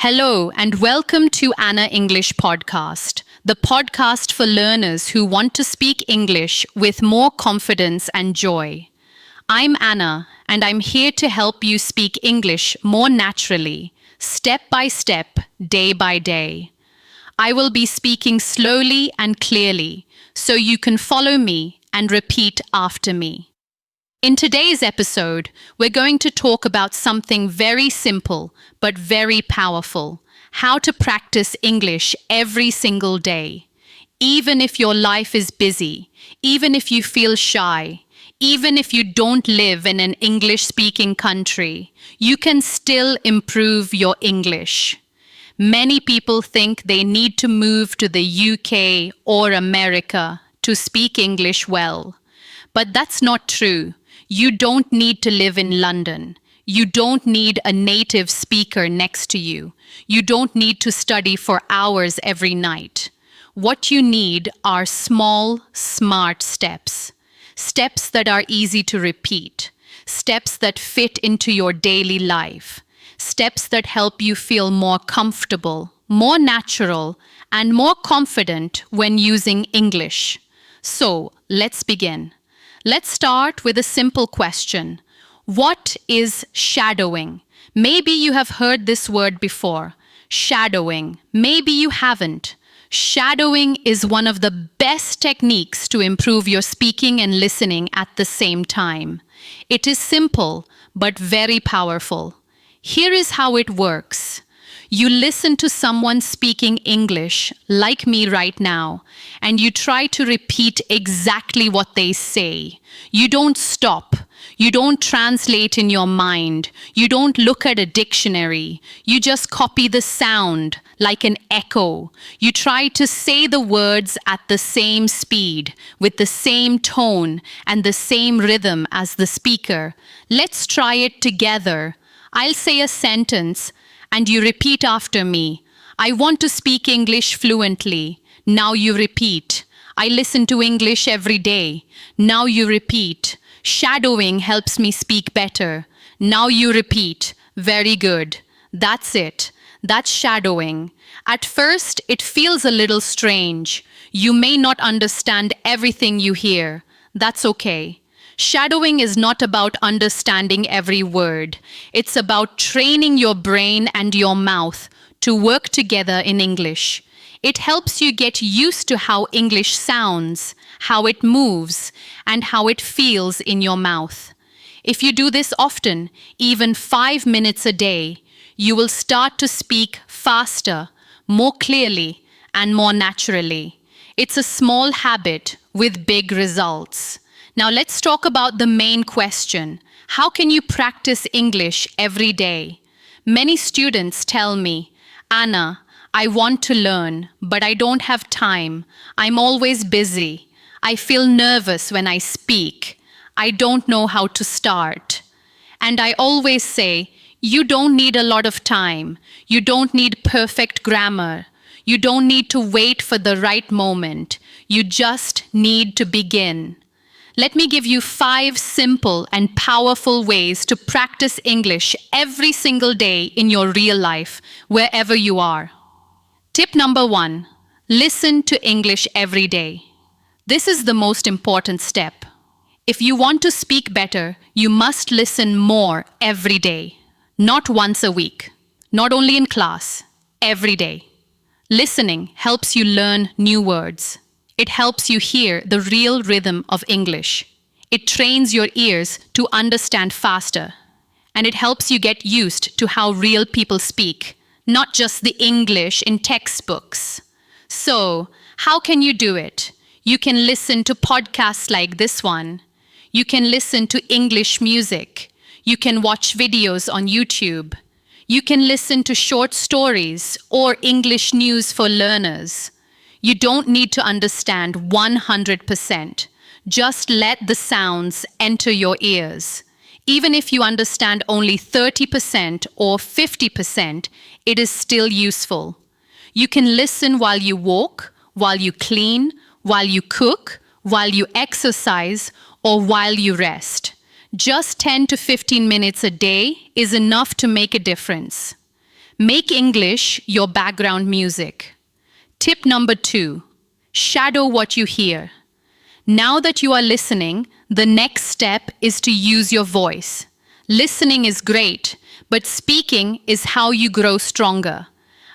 Hello and welcome to Anna English Podcast, the podcast for learners who want to speak English with more confidence and joy. I'm Anna and I'm here to help you speak English more naturally, step by step, day by day. I will be speaking slowly and clearly so you can follow me and repeat after me. In today's episode, we're going to talk about something very simple but very powerful: how to practice English every single day. Even if your life is busy, even if you feel shy, even if you don't live in an English-speaking country, you can still improve your English. Many people think they need to move to the UK or America to speak English well. But that's not true. You don't need to live in London. You don't need a native speaker next to you. You don't need to study for hours every night. What you need are small, smart steps. Steps that are easy to repeat. Steps that fit into your daily life. Steps that help you feel more comfortable, more natural, and more confident when using English. So, let's begin. Let's start with a simple question. What is shadowing? Maybe you have heard this word before. Shadowing. Maybe you haven't. Shadowing is one of the best techniques to improve your speaking and listening at the same time. It is simple, but very powerful. Here is how it works. You listen to someone speaking English, like me right now, and you try to repeat exactly what they say. You don't stop. You don't translate in your mind. You don't look at a dictionary. You just copy the sound like an echo. You try to say the words at the same speed, with the same tone and the same rhythm as the speaker. Let's try it together. I'll say a sentence, and you repeat after me. I want to speak English fluently. Now you repeat. I listen to English every day. Now you repeat. Shadowing helps me speak better. Now you repeat. Very good. That's it. That's shadowing. At first, it feels a little strange. You may not understand everything you hear. That's okay. Shadowing is not about understanding every word. It's about training your brain and your mouth to work together in English. It helps you get used to how English sounds, how it moves, and how it feels in your mouth. If you do this often, even 5 minutes a day, you will start to speak faster, more clearly, and more naturally. It's a small habit with big results. Now let's talk about the main question. How can you practice English every day? Many students tell me, Anna, I want to learn, but I don't have time. I'm always busy. I feel nervous when I speak. I don't know how to start. And I always say, you don't need a lot of time. You don't need perfect grammar. You don't need to wait for the right moment. You just need to begin. Let me give you 5 simple and powerful ways to practice English every single day in your real life, wherever you are. Tip number 1, listen to English every day. This is the most important step. If you want to speak better, you must listen more every day. Not once a week, not only in class, every day. Listening helps you learn new words. It helps you hear the real rhythm of English. It trains your ears to understand faster. And it helps you get used to how real people speak, not just the English in textbooks. So, how can you do it? You can listen to podcasts like this one. You can listen to English music. You can watch videos on YouTube. You can listen to short stories or English news for learners. You don't need to understand 100%. Just let the sounds enter your ears. Even if you understand only 30% or 50%, it is still useful. You can listen while you walk, while you clean, while you cook, while you exercise, or while you rest. Just 10 to 15 minutes a day is enough to make a difference. Make English your background music. Tip number 2, shadow what you hear. Now that you are listening, the next step is to use your voice. Listening is great, but speaking is how you grow stronger.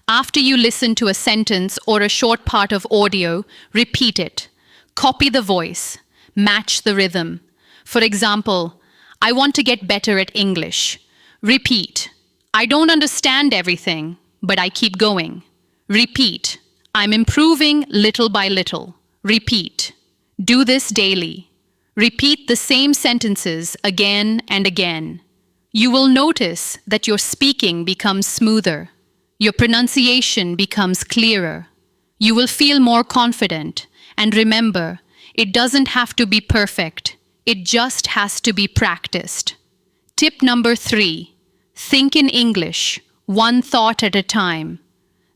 After you listen to a sentence or a short part of audio, repeat it. Copy the voice. Match the rhythm. For example, I want to get better at English. Repeat. I don't understand everything, but I keep going. Repeat. I'm improving little by little. Repeat. Do this daily. Repeat the same sentences again and again. You will notice that your speaking becomes smoother. Your pronunciation becomes clearer. You will feel more confident. And remember, it doesn't have to be perfect. It just has to be practiced. Tip number 3, think in English, one thought at a time.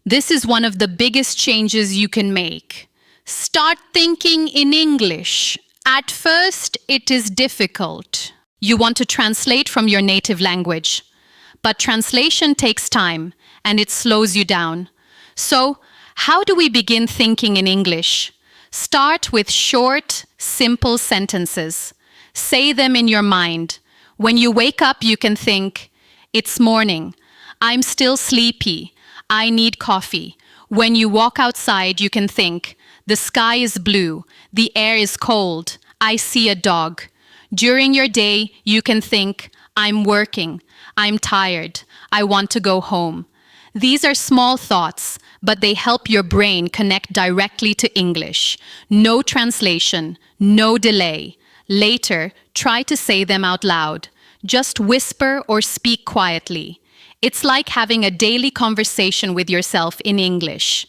This is one of the biggest changes you can make. Start thinking in English. At first, it is difficult. You want to translate from your native language. But translation takes time, and it slows you down. So, how do we begin thinking in English? Start with short, simple sentences. Say them in your mind. When you wake up, you can think, it's morning. I'm still sleepy. I need coffee. When you walk outside, you can think, the sky is blue. The air is cold. I see a dog. During your day, you can think, I'm working. I'm tired. I want to go home. These are small thoughts, but they help your brain connect directly to English. No translation, no delay. Later, try to say them out loud. Just whisper or speak quietly. It's like having a daily conversation with yourself in English.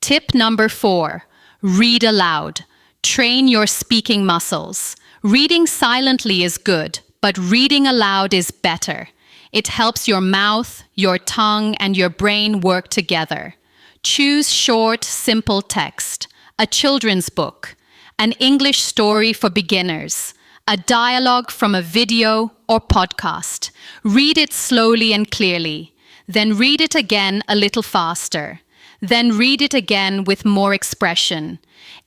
Tip number 4, read aloud. Train your speaking muscles. Reading silently is good, but reading aloud is better. It helps your mouth, your tongue, and your brain work together. Choose short, simple text, a children's book, an English story for beginners, a dialogue from a video or podcast. Read it slowly and clearly. Then read it again a little faster. Then read it again with more expression.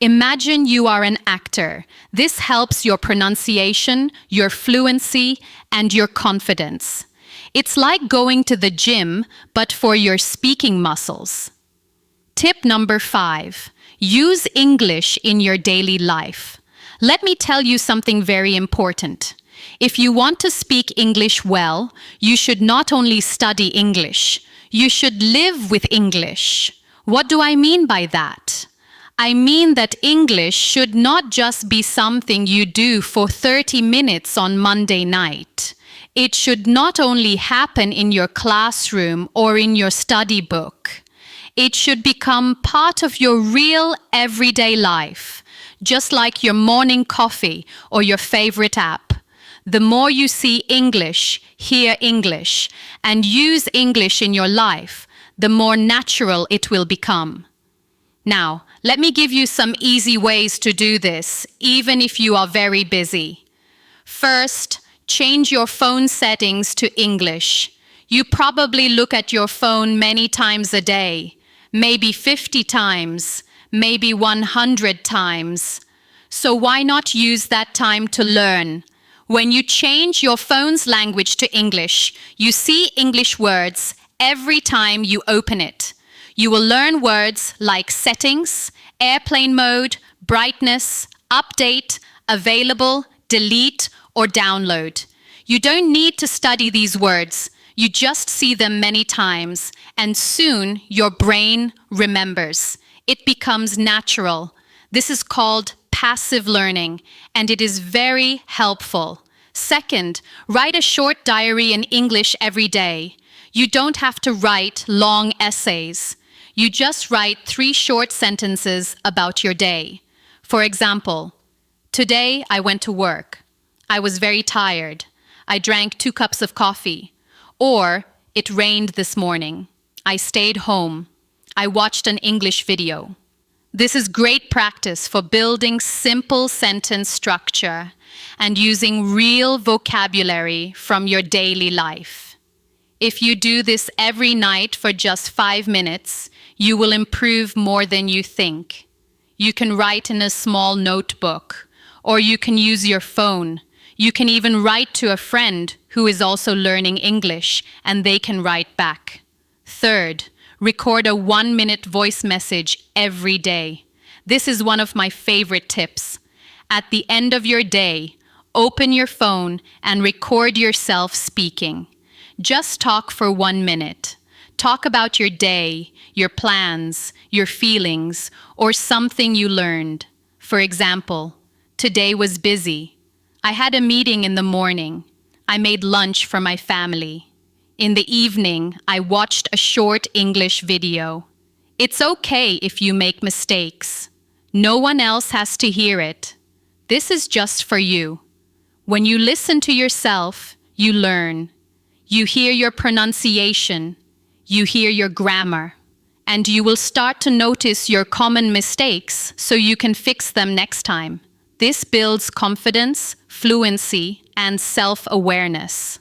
Imagine you are an actor. This helps your pronunciation, your fluency, and your confidence. It's like going to the gym, but for your speaking muscles. Tip number 5, use English in your daily life. Let me tell you something very important. If you want to speak English well, you should not only study English, you should live with English. What do I mean by that? I mean that English should not just be something you do for 30 minutes on Monday night. It should not only happen in your classroom or in your study book. It should become part of your real everyday life, just like your morning coffee or your favorite app. The more you see English, hear English, and use English in your life, the more natural it will become. Now, let me give you some easy ways to do this, even if you are very busy. First, change your phone settings to English. You probably look at your phone many times a day, maybe 50 times, maybe 100 times. So why not use that time to learn? When you change your phone's language to English, you see English words every time you open it. You will learn words like settings, airplane mode, brightness, update, available, delete, or download. You don't need to study these words. You just see them many times, and soon your brain remembers. It becomes natural. This is called passive learning, and it is very helpful. Second, write a short diary in English every day. You don't have to write long essays. You just write 3 short sentences about your day. For example, today I went to work. I was very tired. I drank 2 cups of coffee. Or, it rained this morning. I stayed home. I watched an English video. This is great practice for building simple sentence structure and using real vocabulary from your daily life. If you do this every night for just 5 minutes, you will improve more than you think. You can write in a small notebook, or you can use your phone. You can even write to a friend who is also learning English, and they can write back. Third, record a 1-minute voice message every day. This is one of my favorite tips. At the end of your day, open your phone and record yourself speaking. Just talk for 1 minute. Talk about your day, your plans, your feelings, or something you learned. For example, today was busy. I had a meeting in the morning. I made lunch for my family. In the evening, I watched a short English video. It's okay if you make mistakes. No one else has to hear it. This is just for you. When you listen to yourself, you learn. You hear your pronunciation. You hear your grammar. And you will start to notice your common mistakes so you can fix them next time. This builds confidence, fluency, and self-awareness.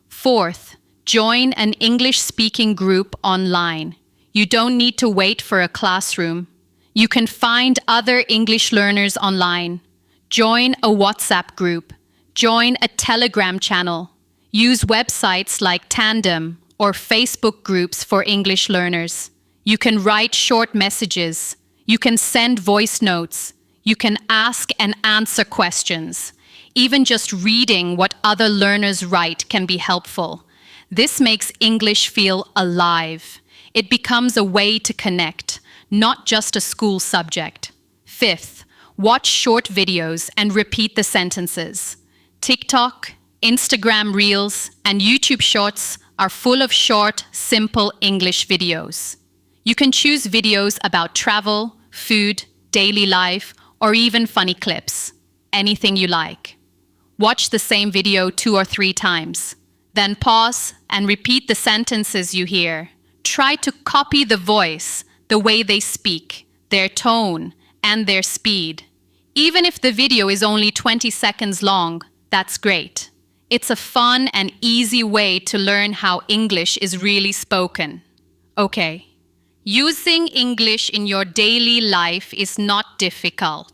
Fourth, join an English-speaking group online. You don't need to wait for a classroom. You can find other English learners online. Join a WhatsApp group. Join a Telegram channel. Use websites like Tandem or Facebook groups for English learners. You can write short messages. You can send voice notes. You can ask and answer questions. Even just reading what other learners write can be helpful. This makes English feel alive. It becomes a way to connect, not just a school subject. Fifth, watch short videos and repeat the sentences. TikTok, Instagram Reels, and YouTube Shorts are full of short, simple English videos. You can choose videos about travel, food, daily life, or even funny clips. Anything you like. Watch the same video 2 or 3 times. Then pause and repeat the sentences you hear. Try to copy the voice, the way they speak, their tone, and their speed. Even if the video is only 20 seconds long, that's great. It's a fun and easy way to learn how English is really spoken. Okay. Using English in your daily life is not difficult.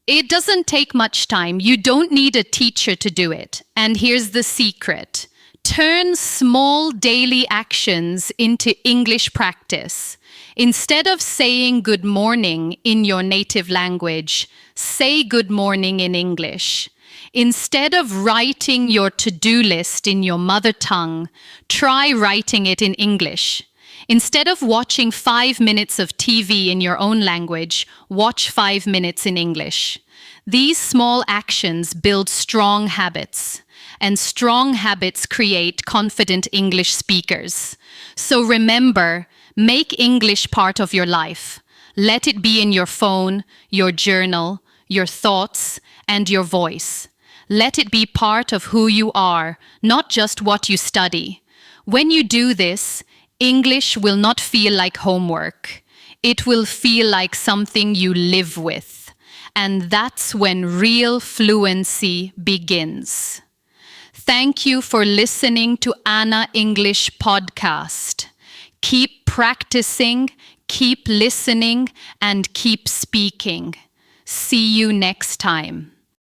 It doesn't take much time. You don't need a teacher to do it. And here's the secret. Turn small daily actions into English practice. Instead of saying good morning in your native language, say good morning in English. Instead of writing your to-do list in your mother tongue, try writing it in English. Instead of watching 5 minutes of TV in your own language, watch 5 minutes in English. These small actions build strong habits, and strong habits create confident English speakers. So remember, make English part of your life. Let it be in your phone, your journal, your thoughts, and your voice. Let it be part of who you are, not just what you study. When you do this, English will not feel like homework. It will feel like something you live with. And that's when real fluency begins. Thank you for listening to Anna English Podcast. Keep practicing, keep listening, and keep speaking. See you next time.